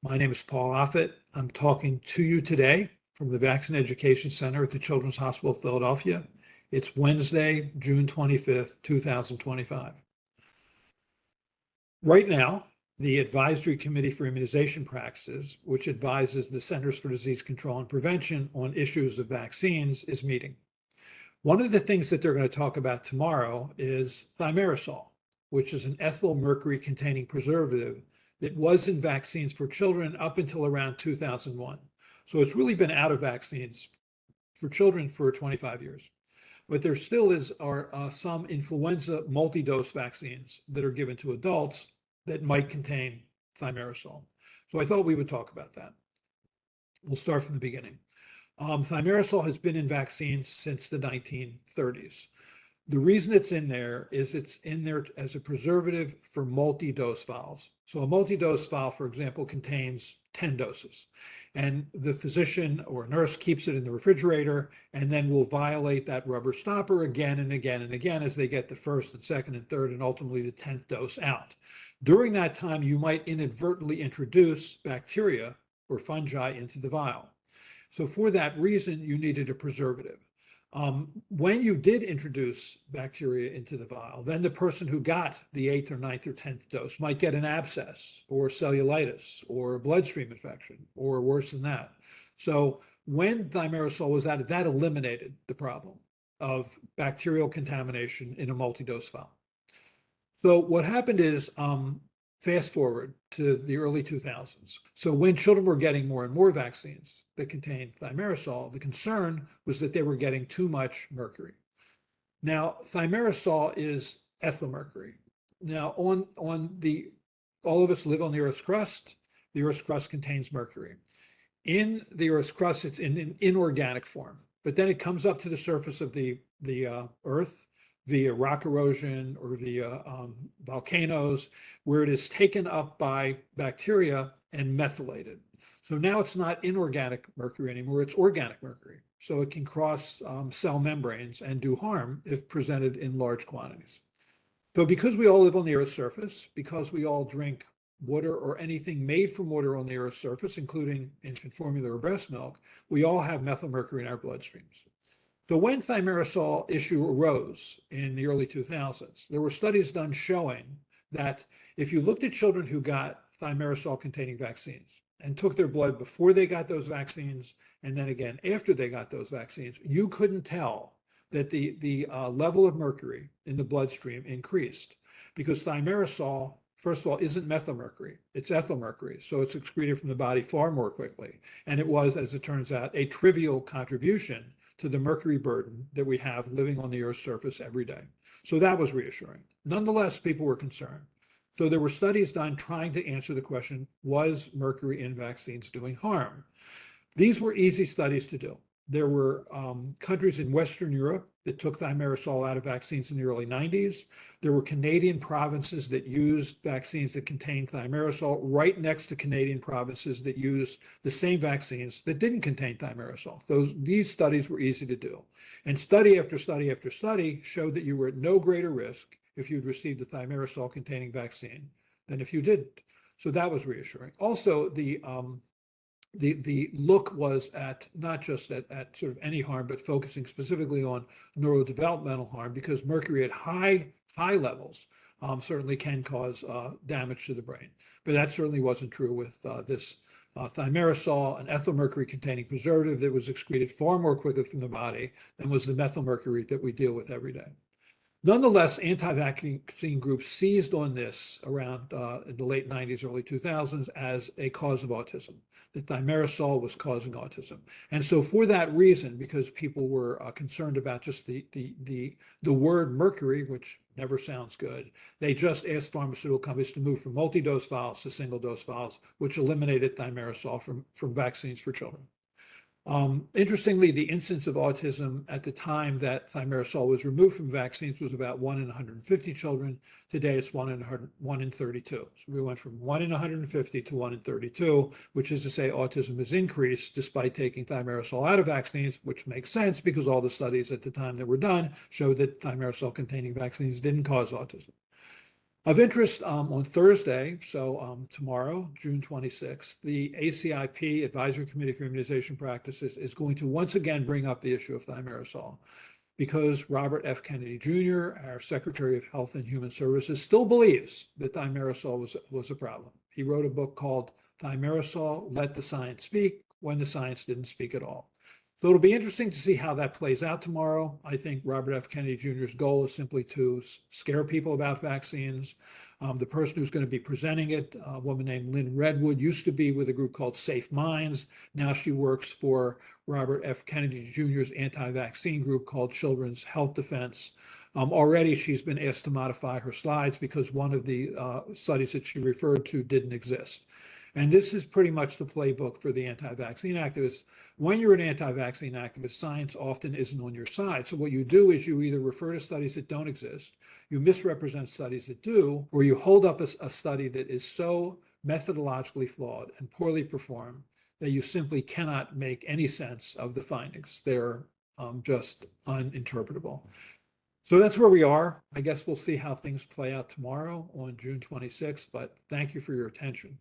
My name is Paul Offit. I'm talking to you today from the Vaccine Education Center at the Children's Hospital of Philadelphia. It's Wednesday, June 25th, 2025. Right now, the Advisory Committee for Immunization Practices, which advises the Centers for Disease Control and Prevention on issues of vaccines, is meeting. One of the things that they're going to talk about tomorrow is thimerosal, which is an ethylmercury-containing preservative that was in vaccines for children up until around 2001. So it's really been out of vaccines for children for 25 years. But there still are some influenza multidose vaccines that are given to adults that might contain thimerosal. So I thought we would talk about that. We'll start from the beginning. Thimerosal has been in vaccines since the 1930s. The reason it's in there is it's in there as a preservative for multi-dose vials. So a multi-dose vial, for example, contains 10 doses. And the physician or nurse keeps it in the refrigerator and then will violate that rubber stopper again and again and again as they get the first and second and third and ultimately the 10th dose out. During that time, you might inadvertently introduce bacteria or fungi into the vial. So for that reason, you needed a preservative. When you did introduce bacteria into the vial, then the person who got the 8th or 9th or 10th dose might get an abscess or cellulitis or a bloodstream infection or worse than that. So when thimerosal was added, that eliminated the problem of bacterial contamination in a multi-dose vial. So what happened is, fast forward to the early 2000s. So when children were getting more and more vaccines that contained thimerosal, the concern was that they were getting too much mercury. Now, thimerosal is ethylmercury. Now, all of us live on the Earth's crust. The Earth's crust contains mercury. In the Earth's crust, it's in an inorganic form, but then it comes up to the surface of the Earth via rock erosion or via volcanoes, where it is taken up by bacteria and methylated. So now it's not inorganic mercury anymore, it's organic mercury. So it can cross cell membranes and do harm if presented in large quantities. So because we all live on the Earth's surface, because we all drink water or anything made from water on the Earth's surface, including infant formula or breast milk, we all have methylmercury in our bloodstreams. So when thimerosal issue arose in the early 2000s, there were studies done showing that if you looked at children who got thimerosal-containing vaccines and took their blood before they got those vaccines and then again after they got those vaccines, you couldn't tell that the level of mercury in the bloodstream increased because thimerosal, first of all, isn't methylmercury, it's ethylmercury, so it's excreted from the body far more quickly. And it was, as it turns out, a trivial contribution to the mercury burden that we have living on the Earth's surface every day. So that was reassuring. Nonetheless, people were concerned. So there were studies done trying to answer the question, was mercury in vaccines doing harm? These were easy studies to do. There were countries in Western Europe that took thimerosal out of vaccines in the early 90s. There were Canadian provinces that used vaccines that contained thimerosal right next to Canadian provinces that used the same vaccines that didn't contain thimerosal. These studies were easy to do. And study after study after study showed that you were at no greater risk if you'd received a thimerosal-containing vaccine than if you didn't. So that was reassuring. Also, the look was at not just at sort of any harm, but focusing specifically on neurodevelopmental harm, because mercury at high levels certainly can cause damage to the brain. But that certainly wasn't true with this thimerosal, an ethylmercury-containing preservative that was excreted far more quickly from the body than was the methylmercury that we deal with every day. Nonetheless, anti-vaccine groups seized on this around in the late 90s, early 2000s as a cause of autism, that thimerosal was causing autism. And so for that reason, because people were concerned about just the word mercury, which never sounds good, they just asked pharmaceutical companies to move from multi-dose vials to single-dose vials, which eliminated thimerosal from vaccines for children. Interestingly, the incidence of autism at the time that thimerosal was removed from vaccines was about 1 in 150 children. Today, it's 1 in 32. So we went from 1 in 150 to 1 in 32, which is to say autism has increased despite taking thimerosal out of vaccines, which makes sense because all the studies at the time that were done showed that thimerosal-containing vaccines didn't cause autism. Of interest, on Thursday, so tomorrow, June 26th, the ACIP, Advisory Committee for Immunization Practices, is going to once again bring up the issue of thimerosal because Robert F. Kennedy Jr., our Secretary of Health and Human Services, still believes that thimerosal was a problem. He wrote a book called Thimerosal, Let the Science Speak, when the science didn't speak at all. So it'll be interesting to see how that plays out tomorrow. I think Robert F. Kennedy Jr.'s goal is simply to scare people about vaccines. The person who's going to be presenting it, a woman named Lynn Redwood, used to be with a group called Safe Minds. Now she works for Robert F. Kennedy Jr.'s anti-vaccine group called Children's Health Defense. Already she's been asked to modify her slides because one of the studies that she referred to didn't exist. And this is pretty much the playbook for the anti-vaccine activists. When you're an anti-vaccine activist, science often isn't on your side. So what you do is you either refer to studies that don't exist, you misrepresent studies that do, or you hold up a study that is so methodologically flawed and poorly performed that you simply cannot make any sense of the findings. They're just uninterpretable. So that's where we are. I guess we'll see how things play out tomorrow on June 26th, but thank you for your attention.